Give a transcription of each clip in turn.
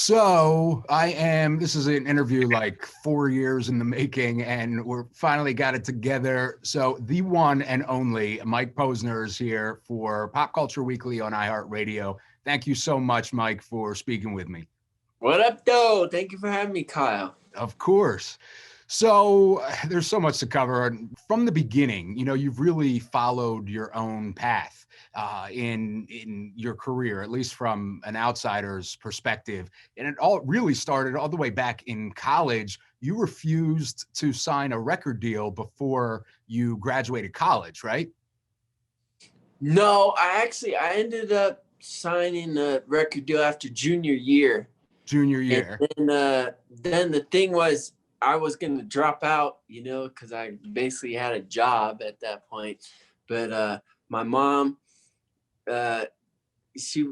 So this is an interview like 4 years in the making, and we're finally got it together. So the one and only Mike Posner is here for Pop Culture Weekly on iHeartRadio. Thank you so much, Mike, for speaking with me. What up, though? Thank you for having me, Kyle. Of course. So there's so much to cover. From the beginning, you've really followed your own path in your career, at least from an outsider's perspective. And it all really started all the way back in college. You refused to sign a record deal before you graduated college, right? No, I ended up signing a record deal after junior year. And then the thing was, I was going to drop out, because I basically had a job at that point. But my mom, she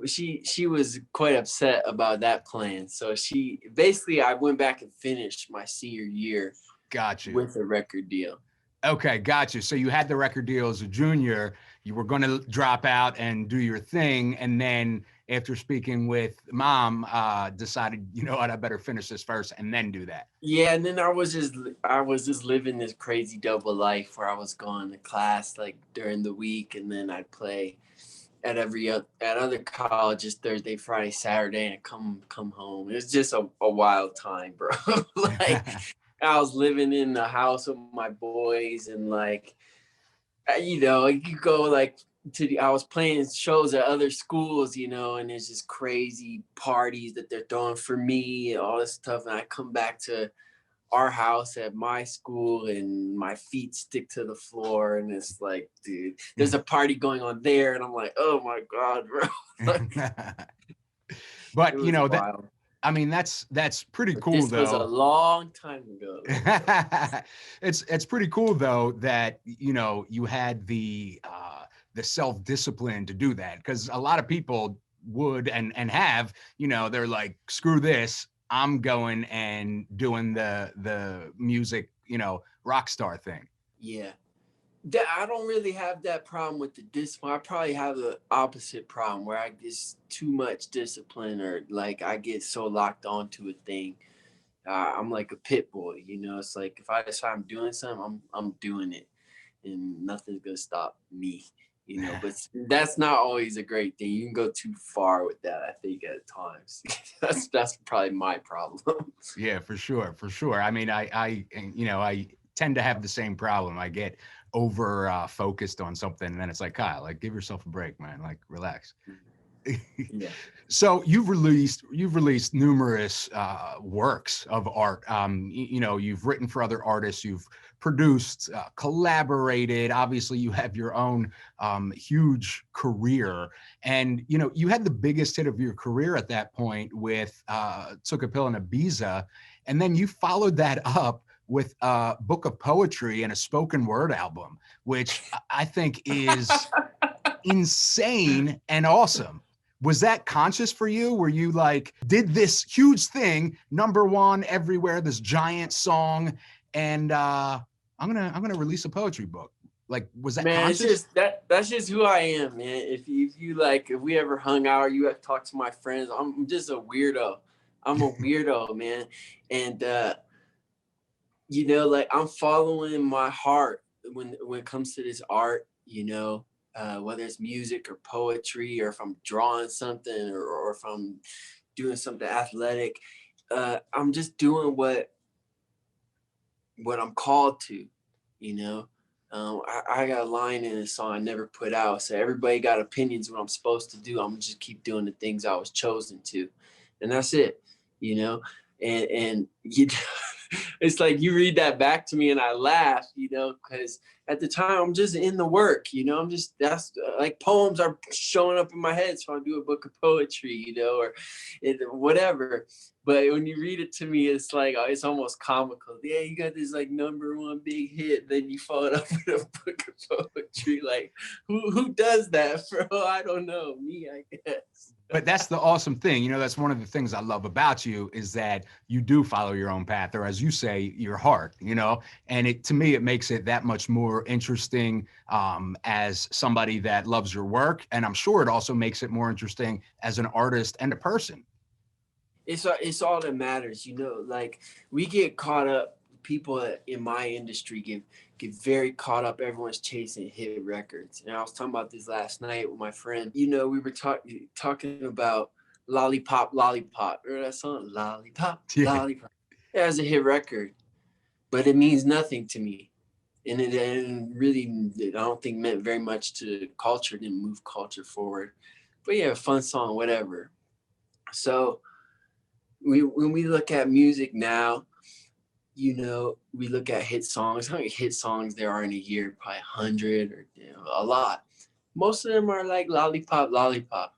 was quite upset about that plan. So I went back and finished my senior year. Got you. With a record deal. Okay, got you. So you had the record deal as a junior. You were going to drop out and do your thing, and then after speaking with mom, decided, what, I better finish this first and then do that. Yeah, and then I was just living this crazy double life where I was going to class like during the week, and then I'd play at other colleges Thursday, Friday, Saturday, and come home. It was just a wild time, bro. Like. I was living in the house with my boys, and you go I was playing shows at other schools, and there's just crazy parties that they're throwing for me and all this stuff. And I come back to our house at my school and my feet stick to the floor. And it's like, dude, there's a party going on there. And I'm like, oh my God, bro. But wild. That's pretty cool, this though. This was a long time ago. It's pretty cool, though, that, you had the self-discipline to do that, because a lot of people would and have, they're like, screw this, I'm going and doing the music, rock star thing. Yeah. I don't really have that problem with the discipline. I probably have the opposite problem where I get too much discipline, or I get so locked onto a thing. I'm like a pit bull, It's like if I decide I'm doing something, I'm doing it, and nothing's gonna stop me, But that's not always a great thing. You can go too far with that, I think, at times. that's probably my problem. Yeah, for sure. I tend to have the same problem. I get over focused on something, and then it's like, Kyle, give yourself a break, man, relax. Yeah. So you've released numerous works of art. You've written for other artists, you've produced, collaborated. Obviously, you have your own huge career, and you had the biggest hit of your career at that point with "Took a Pill in Ibiza," and then you followed that up with a book of poetry and a spoken word album, which I think is insane and awesome. Was that conscious for you? Were you did this huge thing, #1 everywhere, this giant song, and I'm gonna release a poetry book? Was that conscious? It's just that's just who I am, man. If you if we ever hung out or you have talked to my friends, I'm just a weirdo. I'm a weirdo, man. And I'm following my heart when it comes to this art, whether it's music or poetry, or if I'm drawing something or if I'm doing something athletic. I'm just doing what I'm called to, I got a line in a song I never put out. So everybody got opinions what I'm supposed to do. I'm gonna just keep doing the things I was chosen to. And that's it, and it's like you read that back to me and I laugh, because at the time I'm just in the work, that's poems are showing up in my head. So I do a book of poetry, or whatever. But when you read it to me, it's it's almost comical. Yeah, you got this #1 big hit, then you follow it up with a book of poetry. Who does that, bro? I don't know. Me, I guess. But that's the awesome thing. That's one of the things I love about you, is that you do follow your own path, or as you say, your heart, and to me, it makes it that much more interesting as somebody that loves your work. And I'm sure it also makes it more interesting as an artist and a person. It's all that matters, like we get caught up, people in my industry get very caught up. Everyone's chasing hit records. And I was talking about this last night with my friend. We were talking about Lollipop Lollipop. Remember that song? Lollipop Yeah. Lollipop. Yeah, it was a hit record, but it means nothing to me. And it really, I don't think meant very much to culture, didn't move culture forward. But yeah, fun song, whatever. So when we look at music now, we look at hit songs. How many hit songs there are in a year? Probably 100 or a lot. Most of them are like lollipop, lollipop,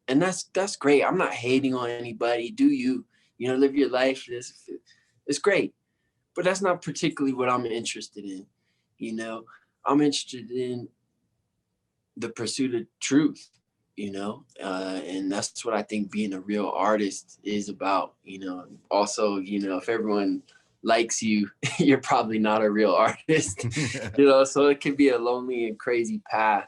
and that's great. I'm not hating on anybody. Do you, live your life. It's great, but that's not particularly what I'm interested in. You know, I'm interested in the pursuit of truth, and that's what I think being a real artist is about. Also, if everyone likes you, you're probably not a real artist, so it can be a lonely and crazy path.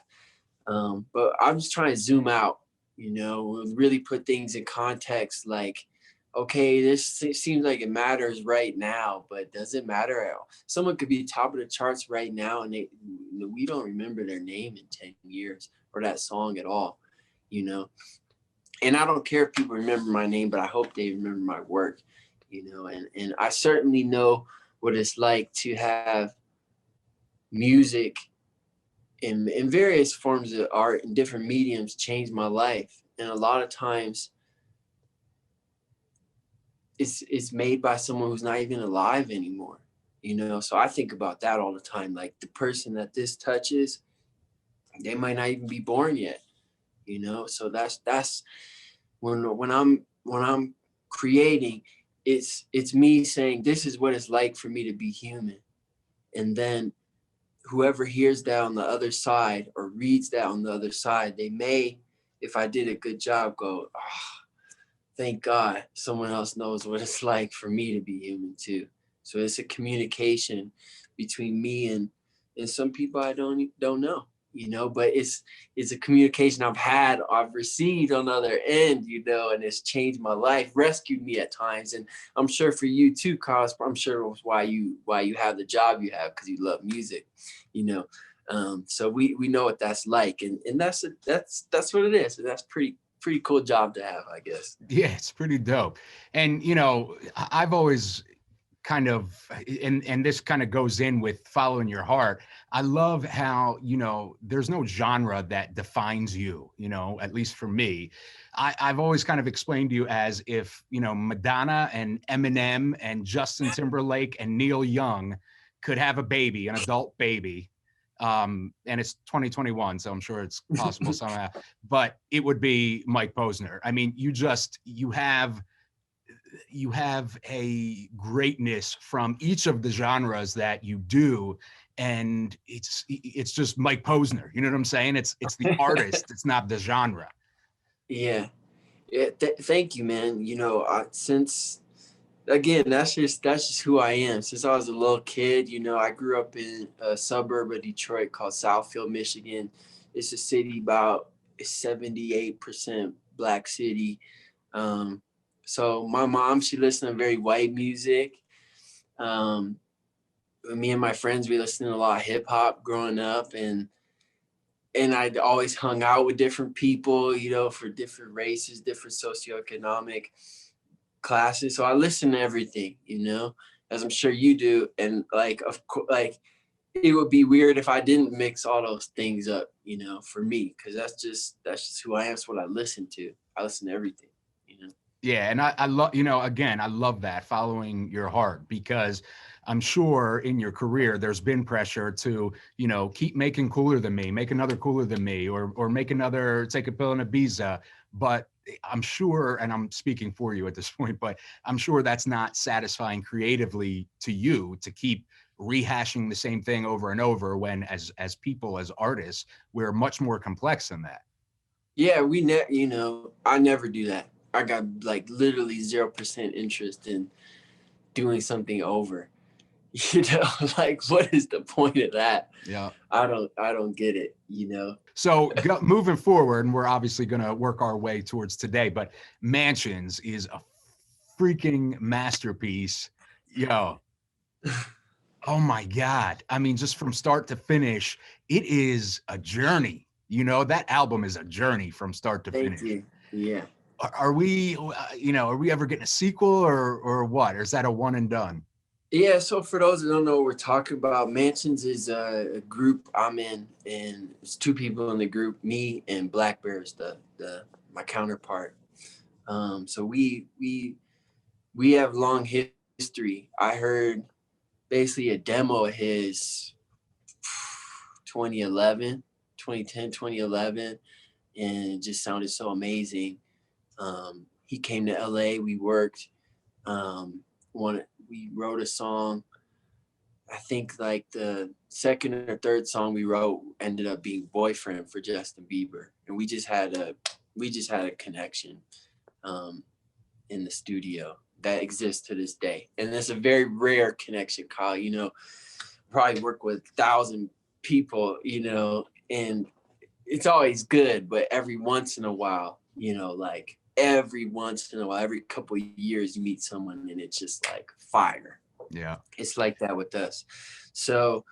But I'm just trying to zoom out, really put things in context. Like, okay, this seems like it matters right now, but does it matter at all? Someone could be top of the charts right now, and we don't remember their name in 10 years or that song at all, And I don't care if people remember my name, but I hope they remember my work, And I certainly know what it's like to have music in various forms of art and different mediums change my life. And a lot of times it's made by someone who's not even alive anymore, So I think about that all the time. Like the person that this touches, they might not even be born yet, So that's when I'm creating, it's me saying this is what it's like for me to be human. And then whoever hears that on the other side or reads that on the other side, they may, if I did a good job, go, oh, thank God someone else knows what it's like for me to be human too. So it's a communication between me and some people I don't know, but it's a communication I've received on the other end, and it's changed my life, rescued me at times. And I'm sure for you too, Kyle, I'm sure it was why you have the job you have, because you love music, so we know what that's like, and that's what it is. And that's pretty cool job to have, I guess. Yeah, it's pretty dope. And I've always kind of, and this kind of goes in with following your heart. I love how, there's no genre that defines you, at least for me. I've always kind of explained to you as if, Madonna and Eminem and Justin Timberlake and Neil Young could have a baby, an adult baby. And it's 2021, so I'm sure it's possible somehow, but it would be Mike Posner. I mean, you have a greatness from each of the genres that you do, and it's just Mike Posner. You know what I'm saying? It's the artist. It's not the genre. Yeah. Thank you, man. Since again, that's just who I am. Since I was a little kid, I grew up in a suburb of Detroit called Southfield, Michigan. It's a city about 78% Black city. So my mom, she listened to very white music. Me and my friends, we listened to a lot of hip hop growing up, and I'd always hung out with different people, for different races, different socioeconomic classes. So I listen to everything, as I'm sure you do. And like, of course, like it would be weird if I didn't mix all those things up, for me, because that's just who I am. It's what I listen to. I listen to everything. Yeah, and I love, again, I love that, following your heart, because I'm sure in your career there's been pressure to, keep making cooler than me, make another cooler than me, or make another Take a Pill in Ibiza. But I'm sure, and I'm speaking for you at this point, but I'm sure that's not satisfying creatively to you to keep rehashing the same thing over and over, when as people, as artists, we're much more complex than that. Yeah, I never do that. I got like literally 0% interest in doing something over. You know, like, what is the point of that? Yeah. I don't get it, you know? So moving forward, and we're obviously going to work our way towards today, but Mansionz is a freaking masterpiece. Yo, oh my God. I mean, just from start to finish, it is a journey. You know, that album is a journey from start to Thank finish. you. Yeah. Are we, are we ever getting a sequel or what? Or is that a one and done? Yeah, so for those that don't know what we're talking about, Mansionz is a group I'm in, and it's two people in the group, me and Blackbear is the my counterpart. So we have long history. I heard basically a demo of his 2011, 2010, 2011, and it just sounded so amazing. He came to LA, we worked, we wrote a song. I think like the second or third song we wrote ended up being Boyfriend for Justin Bieber. And we just had a connection in the studio that exists to this day. And it's a very rare connection, Kyle. You know, probably work with 1,000 people, you know, and it's always good, but every once in a while, you know, like every once in a while, every couple of years, you meet someone and it's just like fire. Yeah. It's like that with us. So,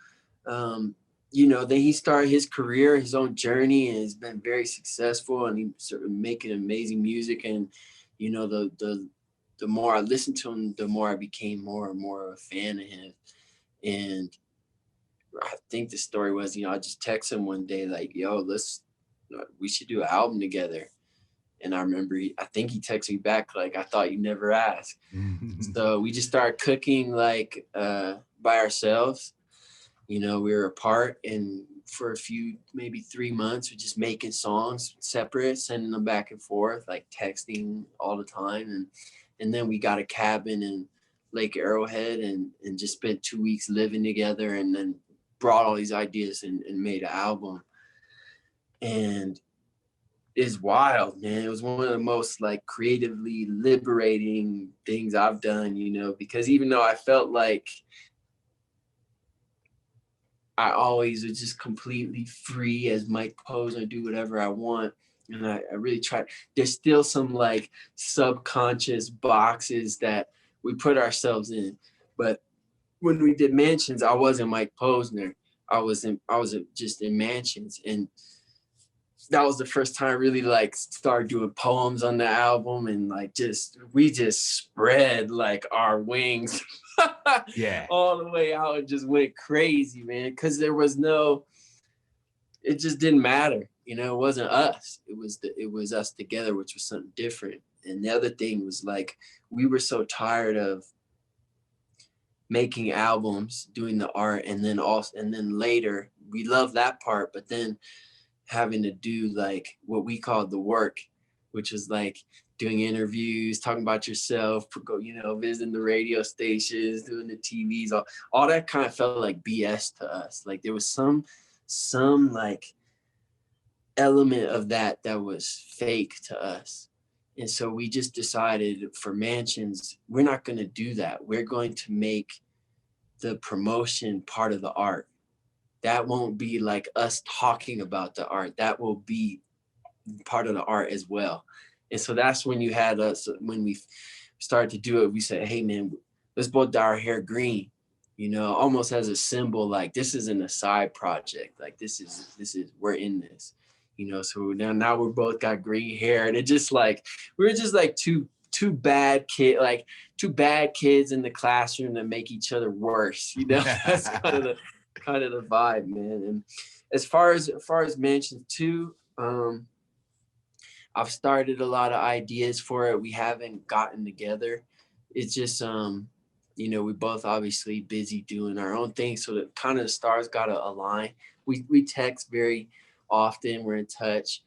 you know, then he started his career, his own journey, and has been very successful, and he's sort of making amazing music. And, you know, the more I listened to him, the more I became more and more of a fan of him. And I think the story was, you know, I just texted him one day, like, yo, we should do an album together. And I remember, I think he texted me back, like, I thought you never asked. So we just started cooking, like, by ourselves. You know, we were apart, and for a few, maybe 3 months, we're just making songs separate, sending them back and forth, like texting all the time. And then we got a cabin in Lake Arrowhead and just spent 2 weeks living together, and then brought all these ideas and made an album. And it's wild, man. It was one of the most like creatively liberating things I've done, you know, because even though I felt like I always was just completely free as Mike Posner, do whatever I want. And I really tried. There's still some like subconscious boxes that we put ourselves in. But when we did Mansionz, I wasn't Mike Posner. I was just in Mansionz. And that was the first time I really like started doing poems on the album, and like we just spread like our wings Yeah. all the way out and just went crazy, man. Cause there was it just didn't matter. You know, it wasn't us. It was us together, which was something different. And the other thing was like, we were so tired of making albums, doing the art, and then later we loved that part, but then having to do like what we called the work, which was like doing interviews, talking about yourself, you know, visiting the radio stations, doing the TVs, all that kind of felt like BS to us. Like there was some like element of that was fake to us. And so we just decided for Mansionz, we're not going to do that. We're going to make the promotion part of the art. That won't be like us talking about the art. That will be part of the art as well. And so that's when you had us, when we started to do it, we said, hey man, let's both dye our hair green, you know, almost as a symbol, like this isn't a side project. Like this is, we're in this, you know? So now we're both got green hair, and it just like, we're just like two bad kids in the classroom that make each other worse, you know? That's kind of the vibe, man. And as far as Mansionz 2, I've started a lot of ideas for it. We haven't gotten together. It's just you know, we both obviously busy doing our own thing, so that kind of the stars gotta align. We text very often, we're in touch.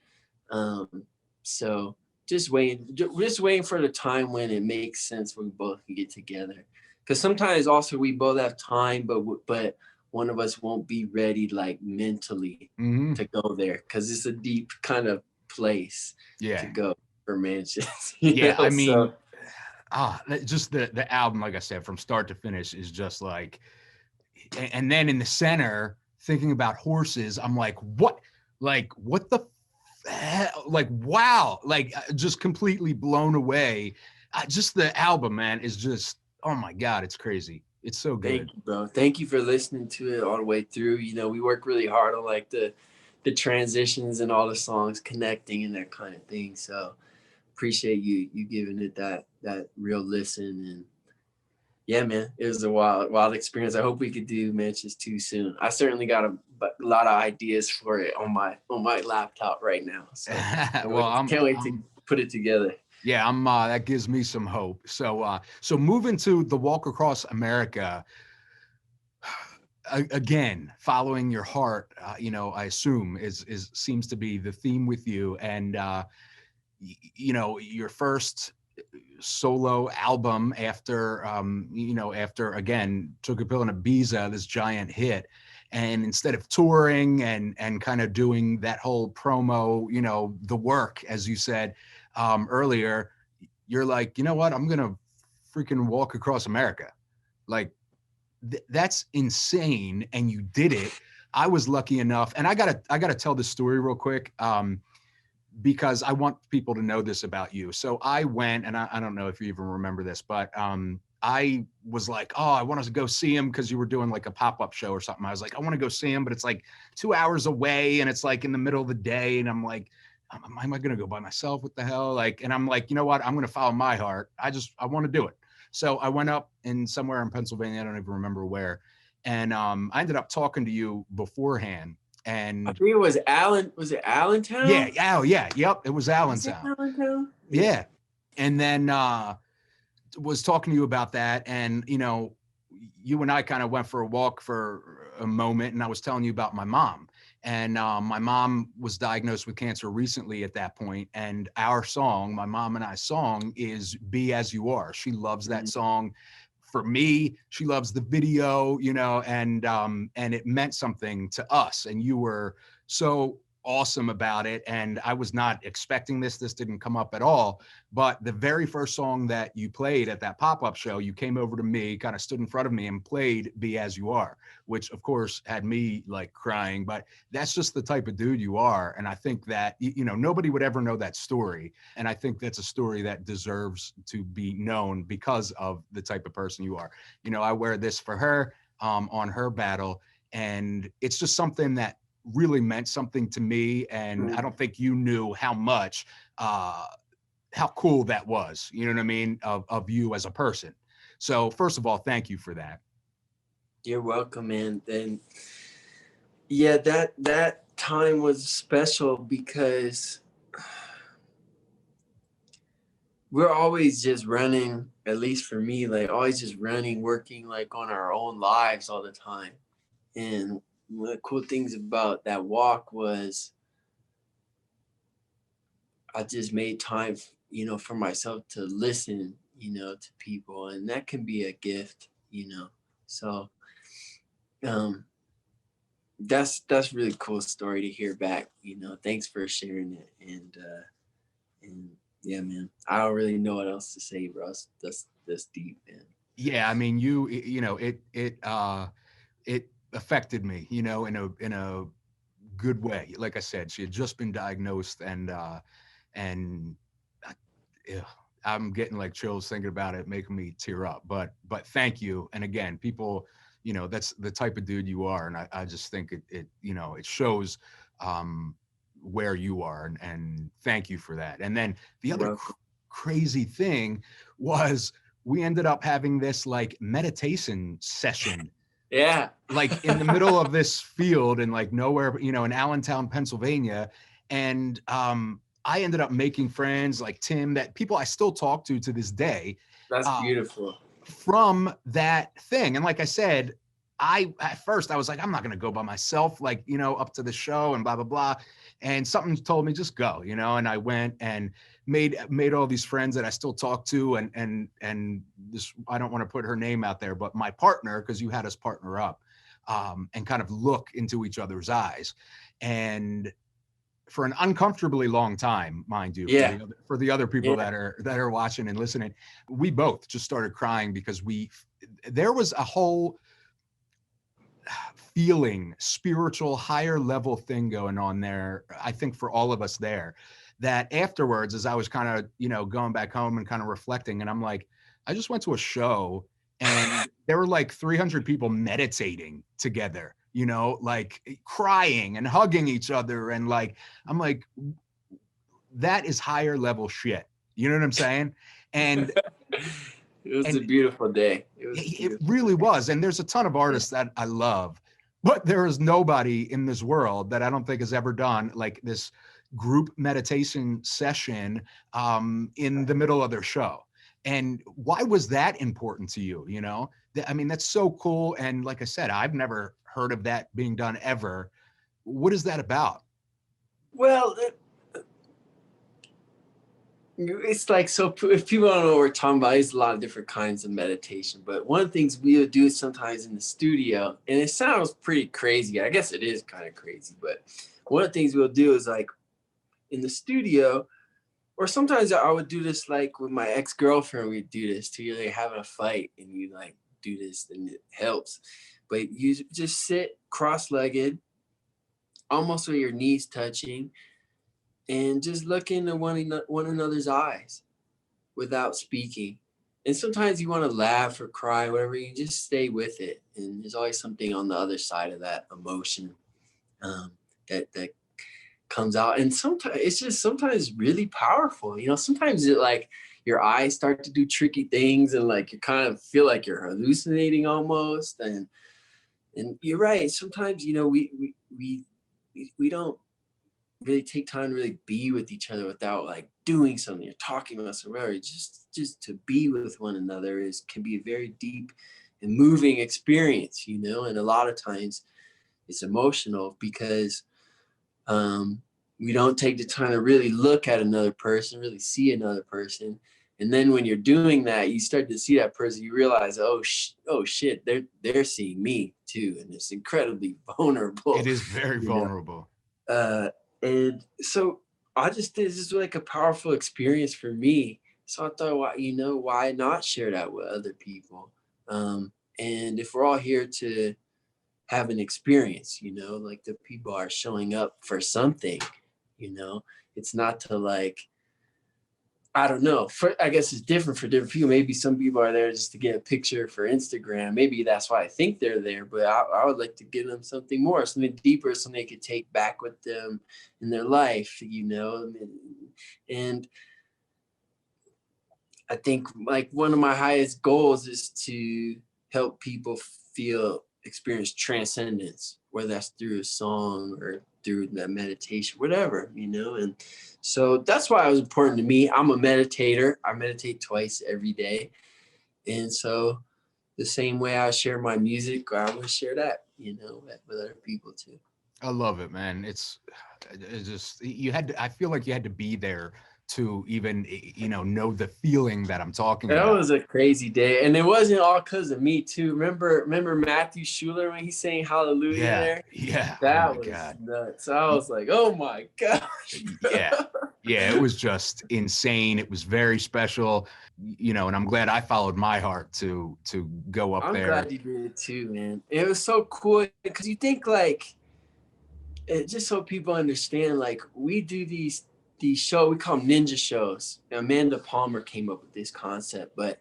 So just waiting for the time when it makes sense when we both can get together. Because sometimes also we both have time, but one of us won't be ready like mentally to go there, because it's a deep kind of place to go for Mansionz. Yeah, know? I mean, just the album, like I said, from start to finish is just like and then in the center, thinking about horses, I'm like, what the hell? Like, wow, like just completely blown away. Just the album, man, is just, oh my God, it's crazy. It's so good. Thank you, bro. Thank you for listening to it all the way through. You know, we work really hard on like the transitions and all the songs connecting and that kind of thing. So appreciate you giving it that real listen. And yeah, man, it was a wild experience. I hope we could do Mansionz too soon. I certainly got a lot of ideas for it on my laptop right now. So Well, can't wait to put it together. Yeah, that gives me some hope. So moving to the Walk Across America, again, following your heart, I assume is seems to be the theme with you. And your first solo album after after again Took a Pill in Ibiza, this giant hit. And instead of touring and kind of doing that whole promo, the work, as you said earlier, you're like, you know what, I'm gonna freaking walk across America. Like, that's insane. And you did it. I was lucky enough, and I gotta tell this story real quick, because I want people to know this about you. So I went, and I don't know if you even remember this, but I was like, oh, I want to go see him because you were doing like a pop-up show or something. I was like, I want to go see him, but it's like 2 hours away, and it's like in the middle of the day, and I'm like, am I going to go by myself? What the hell? Like, and I'm like, you know what? I'm going to follow my heart. I want to do it. So I went up in somewhere in Pennsylvania. I don't even remember where. And I ended up talking to you beforehand. And I think it was Allen. Was it Allentown? Yeah. Oh, yeah. Yep. It was Allentown. Allentown? Yeah. And then was talking to you about that. And, you and I kind of went for a walk for a moment. And I was telling you about my mom. And my mom was diagnosed with cancer recently at that point. And our song, my mom and I's song, is Be As You Are. She loves that song. For me, she loves the video, and it meant something to us. And you were so awesome about it. And I was not expecting this. This didn't come up at all. But the very first song that you played at that pop-up show, you came over to me, kind of stood in front of me and played Be As You Are, which of course had me like crying. But that's just the type of dude you are. And I think that, nobody would ever know that story. And I think that's a story that deserves to be known because of the type of person you are. I wear this for her on her battle. And it's just something that really meant something to me. And I don't think you knew how much, how cool that was, you know what I mean, of you as a person. So first of all, thank you for that. You're welcome, man. Then, yeah, that time was special because we're always just running, at least for me, like always just running, working like on our own lives all the time. And one of the cool things about that walk was I just made time, for myself to listen, to people, and that can be a gift, So that's really cool story to hear back. Thanks for sharing it. And yeah, man, I don't really know what else to say, bro. That's deep, man. Yeah, I mean, it affected me, in a good way. Like I said, she had just been diagnosed, and I'm getting like chills thinking about it, making me tear up. But thank you. And again, people, that's the type of dude you are, and I just think it shows where you are, and thank you for that. And then the other crazy thing was we ended up having this like meditation session. Yeah. Like in the middle of this field and like nowhere, in Allentown, Pennsylvania. And I ended up making friends like Tim, that people I still talk to this day. That's beautiful. From that thing. And like I said, at first I was like, I'm not going to go by myself, like, up to the show and blah, blah, blah. And something told me just go, and I went and made all these friends that I still talk to. And this, I don't want to put her name out there, but my partner, because you had us partner up and kind of look into each other's eyes. And for an uncomfortably long time, mind you, for the other people that are watching and listening, we both just started crying because there was a whole feeling, spiritual, higher level thing going on there, I think for all of us there, that afterwards, as I was kind of, going back home and kind of reflecting, and I'm like, I just went to a show and there were like 300 people meditating together, like crying and hugging each other. And like, I'm like, that is higher level shit. You know what I'm saying? And It was a and beautiful day. it really was. And there's a ton of artists that I love, but there is nobody in this world that I don't think has ever done like this group meditation session in the middle of their show. And why was that important to you? I mean, that's so cool. And like I said, I've never heard of that being done ever. What is that about? Well, it's like, so if people don't know what we're talking about, there's a lot of different kinds of meditation. But one of the things we'll do sometimes in the studio, and it sounds pretty crazy. I guess it is kind of crazy, but one of the things we'll do is like in the studio, or sometimes I would do this like with my ex-girlfriend, we'd do this too. You're like having a fight and you like do this and it helps. But you just sit cross-legged, almost with your knees touching, and just look into one another's eyes without speaking. And sometimes you want to laugh or cry, whatever, you just stay with it. And there's always something on the other side of that emotion that comes out. And sometimes it's just sometimes really powerful. Sometimes it like your eyes start to do tricky things and like you kind of feel like you're hallucinating almost. And you're right. Sometimes, we don't really take time to really be with each other without like doing something or talking about something. Just to be with one another can be a very deep and moving experience, and a lot of times it's emotional because we don't take the time to really look at another person, really see another person. And then when you're doing that, you start to see that person, you realize, oh shit, they're seeing me too. And it's incredibly vulnerable. It is very vulnerable. And so this is like a powerful experience for me. So I thought, why not share that with other people? And if we're all here to have an experience, like the people are showing up for something, it's not to like, I don't know. I guess it's different for different people. Maybe some people are there just to get a picture for Instagram. Maybe that's why I think they're there. But I would like to give them something more, something deeper, something they could take back with them in their life, And I think like one of my highest goals is to help people experience transcendence, whether that's through a song or through that meditation, whatever, and so that's why it was important to me. I'm a meditator. I meditate twice every day. And so the same way I share my music, I want to share that, with other people too. I love it, man. It's just, I feel like you had to be there to even, know the feeling that I'm talking That about. was a crazy day. And it wasn't all because of me too. Remember Matthew Schuler when he sang Hallelujah there? Yeah. That was nuts. I was like, oh my gosh. Yeah, it was just insane. It was very special, and I'm glad I followed my heart to go up there. I'm glad you did too, man. It was so cool because you think like, just so people understand, like we do these shows, we call them ninja shows. Amanda Palmer came up with this concept, but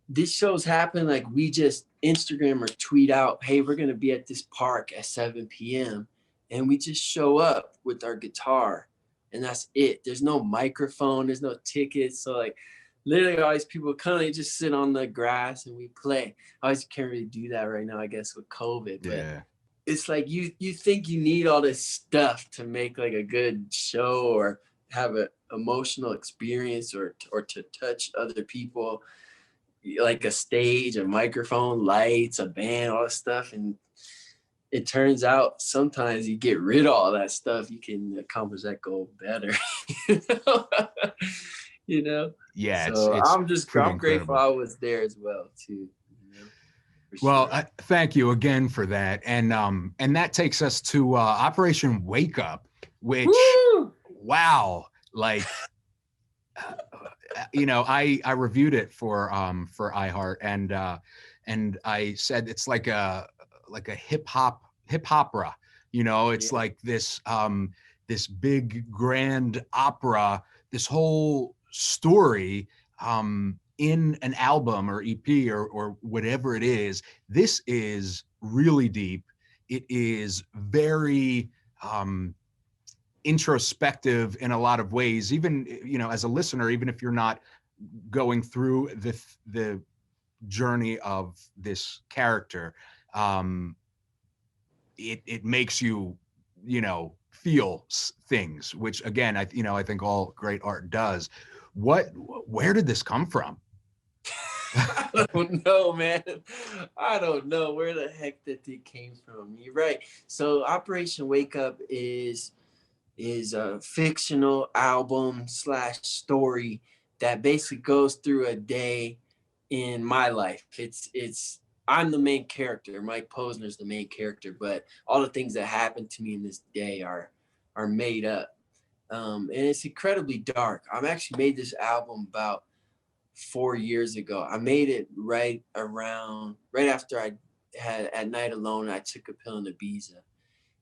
these shows happen like we just Instagram or tweet out, hey, we're going to be at this park at 7 p.m. And we just show up with our guitar and that's it. There's no microphone, there's no tickets. So like literally all these people kind of just sit on the grass and we play. I always can't really do that right now, I guess, with COVID. But it's like you think you need all this stuff to make like a good show or have an emotional experience or to touch other people, like a stage, a microphone, lights, a band, all this stuff. And it turns out sometimes you get rid of all that stuff, you can accomplish that goal better. Yeah, so I'm incredible. Grateful I was there as well too. Well, thank you again for that. And that takes us to Operation Wake Up, which, wow, like, I reviewed it for iHeart, and I said it's like a like a hip opera. You know, it's Yeah. like this big grand opera, this whole story in an album or EP or whatever it is. This is really deep. It is very introspective in a lot of ways. Even, you know, as a listener, even if you're not going through the journey of this character, it makes you, you know, feel things, which again, I think all great art does. Where did this come from? I don't know, man. I don't know where the heck that thing came from. You're right. So Operation Wake Up is a fictional album / story that basically goes through a day in my life. It's I'm the main character. Mike Posner is the main character, but all the things that happened to me in this day are made up. And it's incredibly dark. I've actually made this album about 4 years ago. I made it right after I had At Night Alone. I took a pill in Ibiza,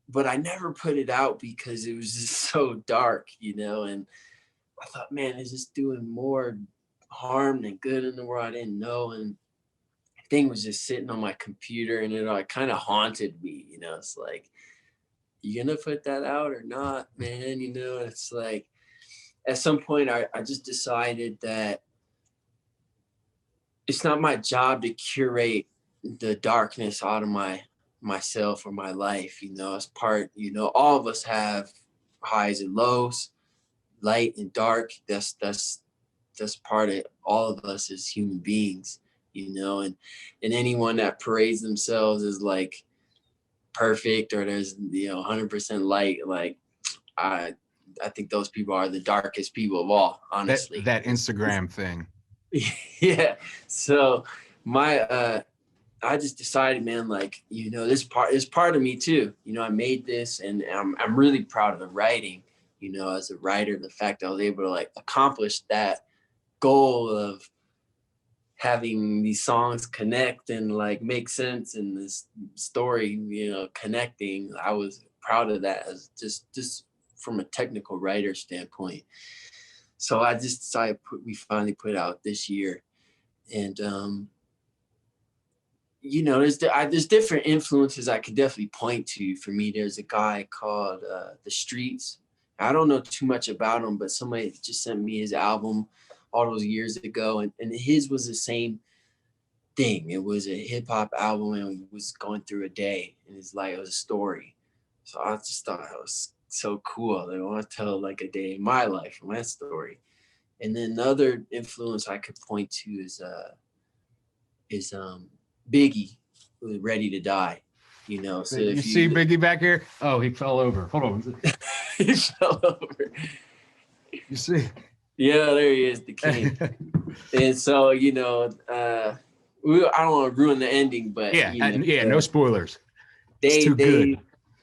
but I never put it out because it was just so dark, you know. And I thought, man, it's just doing more harm than good in the world. I didn't know, and the thing was just sitting on my computer, and it kind of haunted me, you know. It's like, you gonna put that out or not, man? You know, it's like at some point I just decided that it's not my job to curate the darkness out of myself or my life. You know, as part, you know, all of us have highs and lows, light and dark. That's part of all of us as human beings, you know. And anyone that parades themselves as like perfect, or there's, you know, 100% light, like I think those people are the darkest people of all, honestly. That Instagram thing. Yeah. So I just decided, man, like, you know, this part of me too. You know, I made this, and I'm really proud of the writing. You know, as a writer, the fact I was able to like accomplish that goal of having these songs connect and like make sense in this story, you know, connecting. I was proud of that as just from a technical writer standpoint. So I just decided we finally put out this year. And you know, there's different influences I could definitely point to. For me, there's a guy called The Streets. I don't know too much about him, but somebody just sent me his album all those years ago, and his was the same thing. It was a hip hop album, and he was going through a day in his life. It was a story. So I just thought it was so cool. I want to tell like a day in my life, my story. And then the other influence I could point to is Biggie, Ready to Die. You know, so you see Biggie back here? Oh, he fell over. Hold on. He fell over. You see? Yeah, there he is, the king. And so, you know, I don't want to ruin the ending, but yeah, you know, no spoilers. It's too good.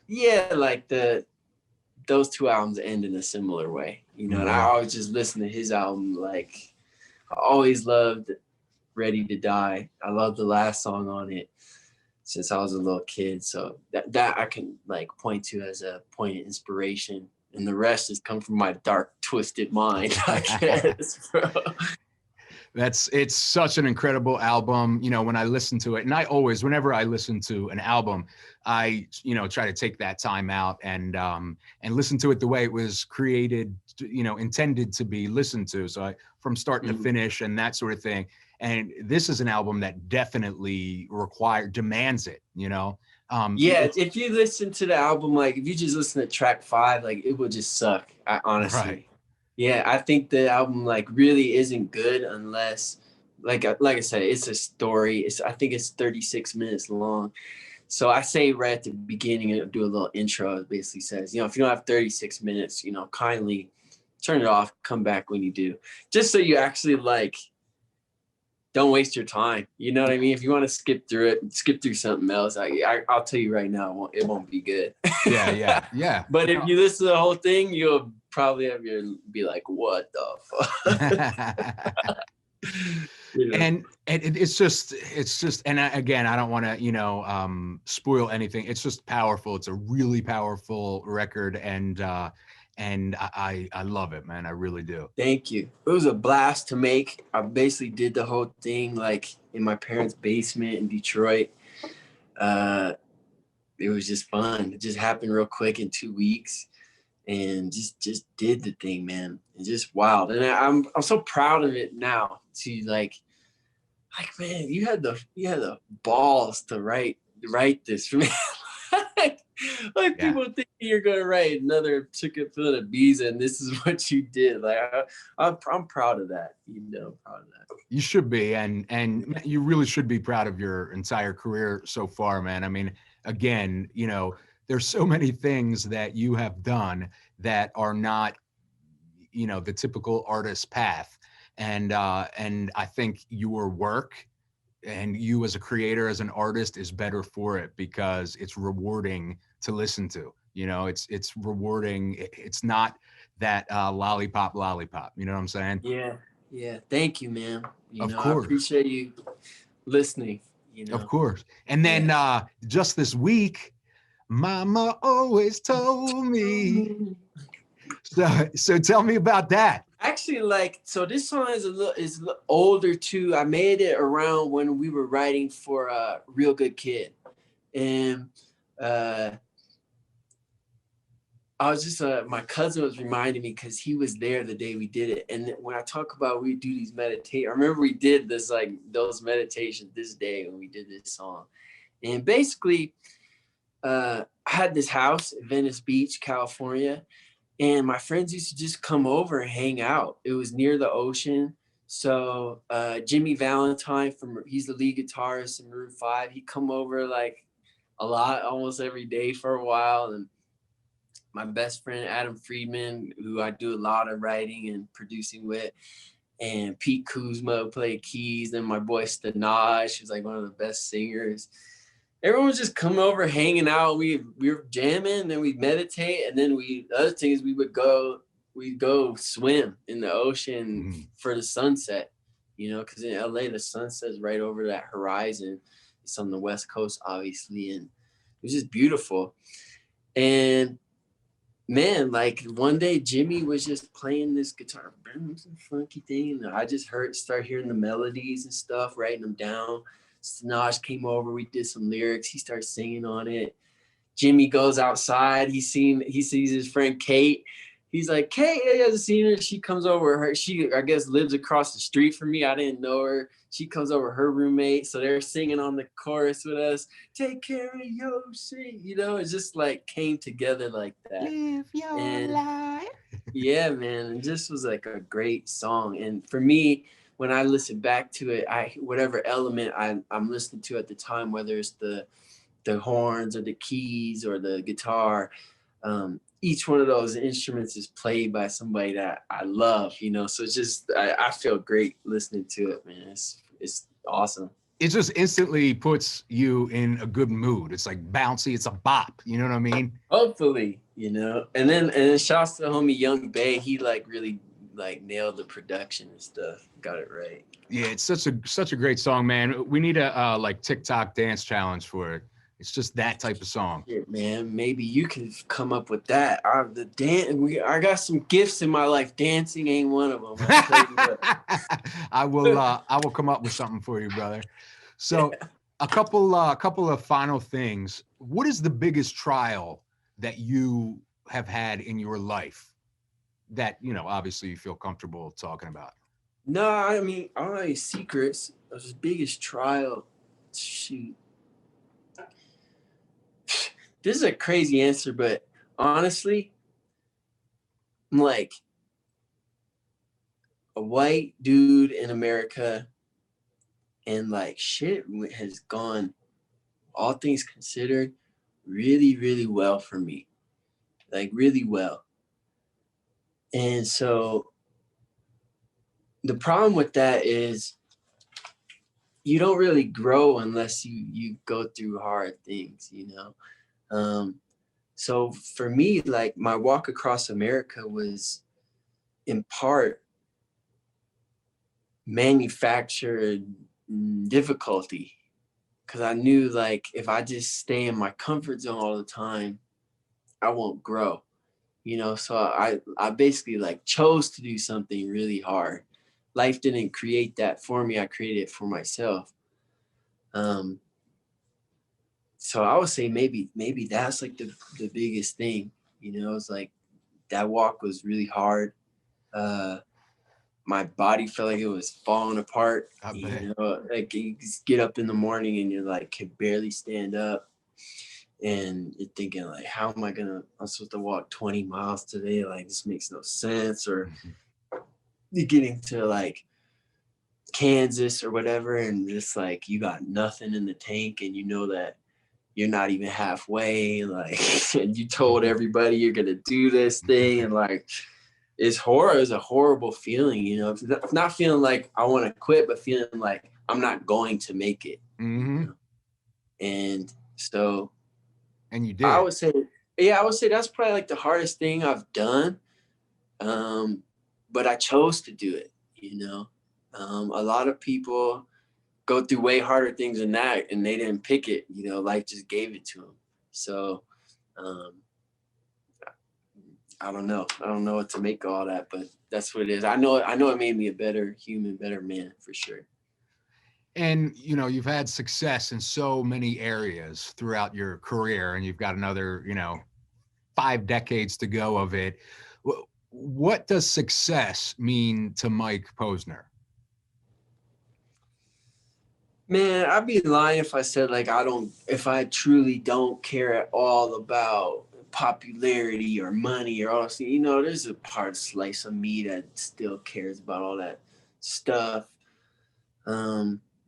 Yeah, like those two albums end in a similar way, you know. Mm-hmm. And I always just listen to his album. Like, I always loved Ready to Die. I love the last song on it since I was a little kid. So that I can like point to as a point of inspiration. And the rest has come from my dark, twisted mind, I guess, bro. It's such an incredible album. You know, when I listen to it, and whenever I listen to an album, I, you know, try to take that time out and listen to it the way it was created, you know, intended to be listened to. So from start to finish and that sort of thing. And this is an album that definitely demands it, you know? Yeah, if you listen to the album, like if you just listen to track 5, like it would just suck, honestly. Right. Yeah, I think the album like really isn't good unless, like I said, it's a story. I think it's 36 minutes long. So I say right at the beginning, and do a little intro. It basically says, you know, if you don't have 36 minutes, you know, kindly turn it off, come back when you do, just so you actually like don't waste your time. You know what I mean? If you want to skip through something else, I'll tell you right now, it won't be good. Yeah. But if you listen to the whole thing, you'll probably be like, what the fuck? You know? it's just, and again, I don't want to, spoil anything. It's just powerful. It's a really powerful record, and I love it, man. I really do. Thank you. It was a blast to make. I basically did the whole thing like in my parents' basement in Detroit. It was just fun. It just happened real quick in 2 weeks, and just did the thing, man. It's just wild, and I'm so proud of it now. To like man, you had the balls to write this for me. like Yeah. people think you're gonna write another ticket for the Ibiza, and this is what you did. Like I'm proud of that. Proud of that. You should be, and you really should be proud of your entire career so far, man. I mean, again, there's so many things that you have done that are not, the typical artist path, and I think your work and you as a creator, as an artist, is better for it because it's rewarding to listen to. It's rewarding. It's not that lollipop. You know what I'm saying? Yeah. Thank you, man. Of I course. appreciate you listening. Of course. And then just this week, Momma Always Told Me. So tell me about that. Actually, so this song is a little older too. I made it around when we were writing for Real Good Kid, and I was just my cousin was reminding me because he was there the day we did it. And when I talk about we do these meditate, I remember we did this those meditations this day when we did this song. And basically, I had this house in Venice Beach, California, and my friends used to just come over and hang out. It was near the ocean. So Jimmy Valentine he's the lead guitarist in Maroon 5. He'd come over like a lot, almost every day for a while. And my best friend, Adam Friedman, who I do a lot of writing and producing with, and Pete Kuzma played keys, and my boy Stanaj, who's like one of the best singers. Everyone was just coming over, hanging out. We were jamming, and then we'd meditate, and then the other thing is we'd go swim in the ocean for the sunset, because in LA the sunset's right over that horizon. It's on the West Coast, obviously, and it was just beautiful. And man, like one day Jimmy was just playing this guitar, some funky thing, and I just start hearing the melodies and stuff, writing them down. Stanaj came over, we did some lyrics, he starts singing on it. Jimmy goes outside, he sees his friend Kate. He's like, Kate, he hasn't seen her. She comes over, she I guess lives across the street from me. I didn't know her. She comes over, her roommate, so they're singing on the chorus with us. Take care of your shit, it just like came together like that. Live your life. Yeah, man, it just was like a great song. And for me, when I listen back to it, whatever element I'm listening to at the time, whether it's the horns or the keys or the guitar, each one of those instruments is played by somebody that I love, so it's just I feel great listening to it, man. It's awesome. It just instantly puts you in a good mood. It's like bouncy, it's a bop, you know what I mean? Hopefully, and then shouts to the homie Young Bay. He really nailed the production and stuff, got it right. Yeah, it's such a great song, man. We need a TikTok dance challenge for it. It's just that type of song. Yeah, man, maybe you can come up with that. I got some gifts in my life. Dancing ain't one of them. I will come up with something for you, brother. So a couple of final things. What is the biggest trial that you have had in your life that, obviously you feel comfortable talking about? No, I mean, I don't have any secrets. The biggest trial, shoot. This is a crazy answer, but honestly, I'm like a white dude in America, and like shit has gone, all things considered, really, really well for me. Like really well. And so the problem with that is you don't really grow unless you go through hard things, So for me, like my walk across America was in part manufactured difficulty, because I knew like if I just stay in my comfort zone all the time, I won't grow, you know. So I basically like chose to do something really hard. Life didn't create that for me. I created it for myself. So I would say maybe that's like the biggest thing, you know. It's like that walk was really hard. My body felt like it was falling apart. I bet. You know, like you just get up in the morning and you're like can barely stand up, and you're thinking like, how am I gonna? I'm supposed to walk 20 miles today. Like this makes no sense. Or you're getting to like Kansas or whatever, and just like you got nothing in the tank, and you know that you're not even halfway. Like, and you told everybody you're gonna do this thing, and like. It's horror. It's a horrible feeling, you know. It's not feeling like I want to quit, but feeling like I'm not going to make it. Mm-hmm. You know? And so, And you did. I would say that's probably like the hardest thing I've done. But I chose to do it. You know, a lot of people go through way harder things than that, and they didn't pick it. You know, life just gave it to them. So. I don't know. I don't know what to make of all that, but that's what it is. I know it made me a better human, better man for sure. And, you know, you've had success in so many areas throughout your career, and you've got another, 5 decades to go of it. What does success mean to Mike Posner? Man, I'd be lying if I said like if I truly don't care at all about popularity or money or all this. You know, there's a slice of me that still cares about all that stuff.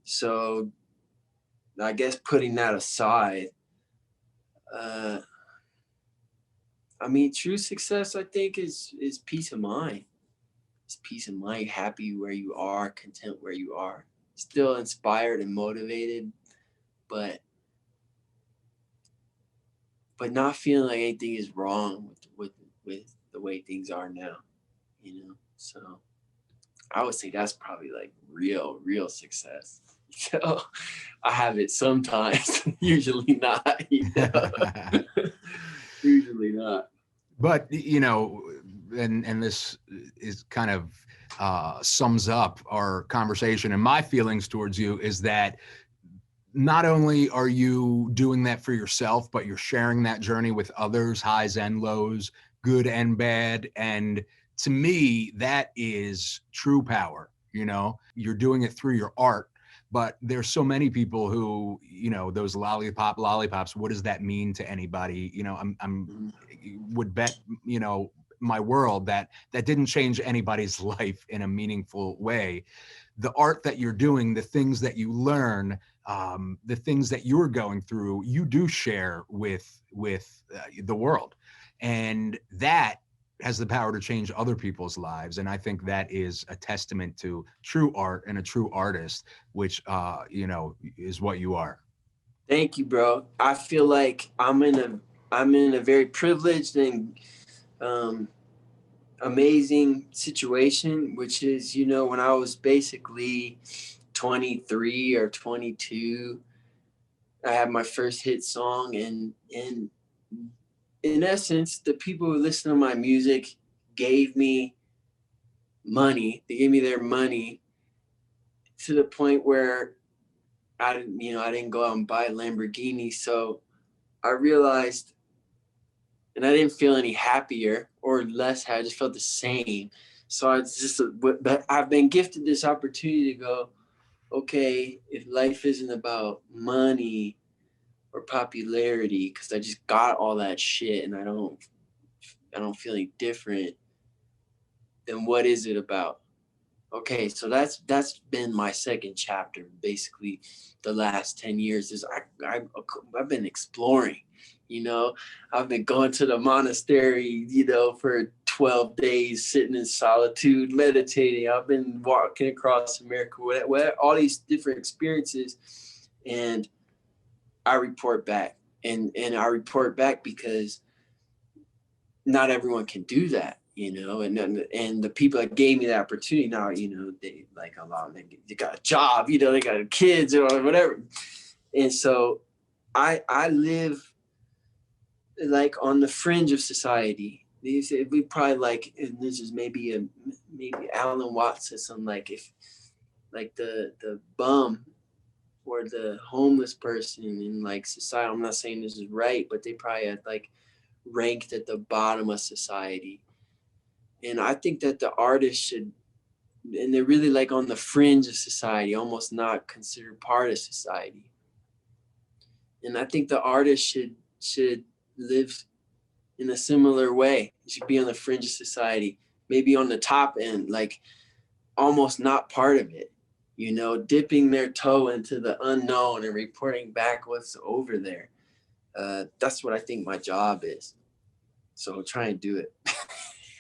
So I guess putting that aside, I mean, true success, I think, is peace of mind. It's peace of mind, happy where you are, content where you are, still inspired and motivated, but not feeling like anything is wrong with the way things are now, you know. So I would say that's probably like real success. So I have it sometimes, usually not, you know. Usually not. But, and this is kind of sums up our conversation, and my feelings towards you is that not only are you doing that for yourself, but you're sharing that journey with others, highs and lows, good and bad. And to me, that is true power. You're doing it through your art, but there's so many people who, those lollipops, what does that mean to anybody? I'm would bet, my world that didn't change anybody's life in a meaningful way. The art that you're doing, the things that you learn, the things that you're going through, you do share with the world, and that has the power to change other people's lives. And I think that is a testament to true art and a true artist, which is what you are. Thank you, bro. I feel like I'm in a very privileged and amazing situation, which is, when I was basically 23 or 22, I had my first hit song, and in essence, the people who listen to my music gave me money. They gave me their money to the point where I didn't go out and buy a Lamborghini. So I realized, and I didn't feel any happier or less happy. I just felt the same. So but I've been gifted this opportunity to go, okay, if life isn't about money or popularity, because I just got all that shit and I don't feel any different, then what is it about? Okay, so that's been my second chapter. Basically, the last 10 years is I've been exploring. I've been going to the monastery, for 12 days, sitting in solitude, meditating. I've been walking across America, all these different experiences, and I report back, and I report back because not everyone can do that. and the people that gave me the opportunity now, they like a lot, they got a job, they got kids or whatever. And so I live like on the fringe of society. We probably like, and this is maybe Alan Watts says something like, if like the bum or the homeless person in like society, I'm not saying this is right, but they probably had like ranked at the bottom of society. And I think that the artists should, and they're really like on the fringe of society, almost not considered part of society. And I think the artist should live in a similar way. It should be on the fringe of society, maybe on the top end, like almost not part of it, dipping their toe into the unknown and reporting back what's over there. That's what I think my job is. So try and do it.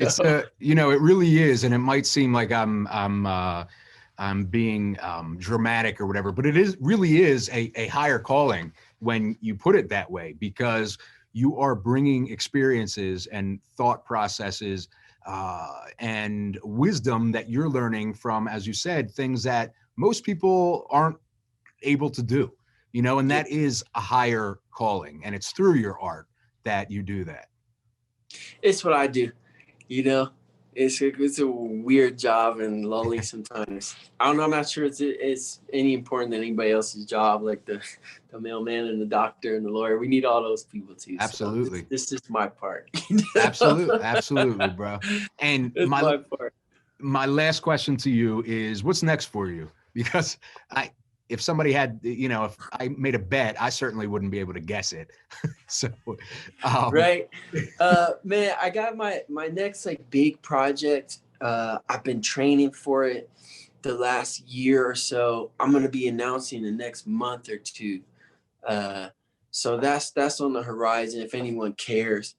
It's it really is, and it might seem like I'm being dramatic or whatever, but it really is a higher calling when you put it that way, because you are bringing experiences and thought processes and wisdom that you're learning from, as you said, things that most people aren't able to do, and that is a higher calling, and it's through your art that you do that. It's what I do. It's a weird job and lonely sometimes. I don't know. I'm not sure it's any important than anybody else's job, like the mailman and the doctor and the lawyer. We need all those people too. Absolutely. So this is my part. Absolutely, bro. And it's my part. My last question to you is, what's next for you? Because if somebody had, if I made a bet, I certainly wouldn't be able to guess it. So, right. Man, I got my next like big project. I've been training for it the last year or so. I'm going to be announcing the next month or two. So that's on the horizon. If anyone cares,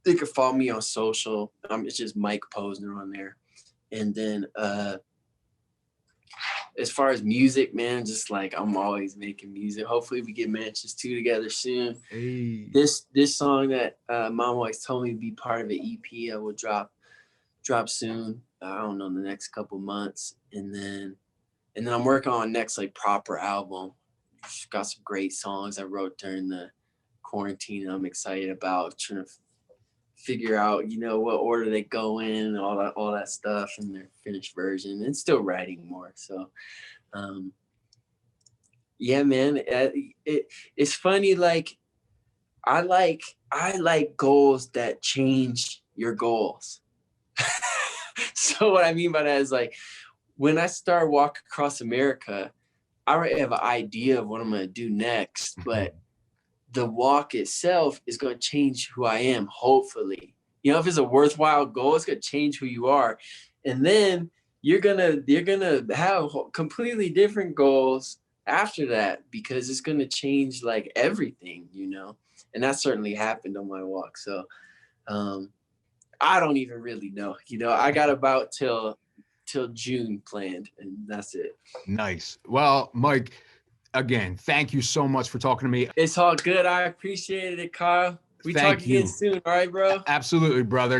they can follow me on social. It's just Mike Posner on there. And then, as far as music, man, just like I'm always making music. Hopefully we get Mansionz 2 together soon. Hey. This song that Momma Always Told Me to be part of an EP, I will drop soon. I don't know, in the next couple months. And then I'm working on next like proper album. Got some great songs I wrote during the quarantine. I'm excited about trying to figure out, what order they go in, all that stuff, and their finished version, and still writing more. So, yeah, man, it's funny. Like, I like goals that change your goals. So what I mean by that is like, when I start walking across America, I already have an idea of what I'm going to do next, but the walk itself is going to change who I am, hopefully. If it's a worthwhile goal, it's going to change who you are. And then you're going to have completely different goals after that, because it's going to change like everything, and that certainly happened on my walk. So I don't even really know, I got about till June planned, and that's it. Nice. Well, Mike, again, thank you so much for talking to me. It's all good. I appreciate it, Kyle. We talk again soon. All right, bro? Absolutely, brother.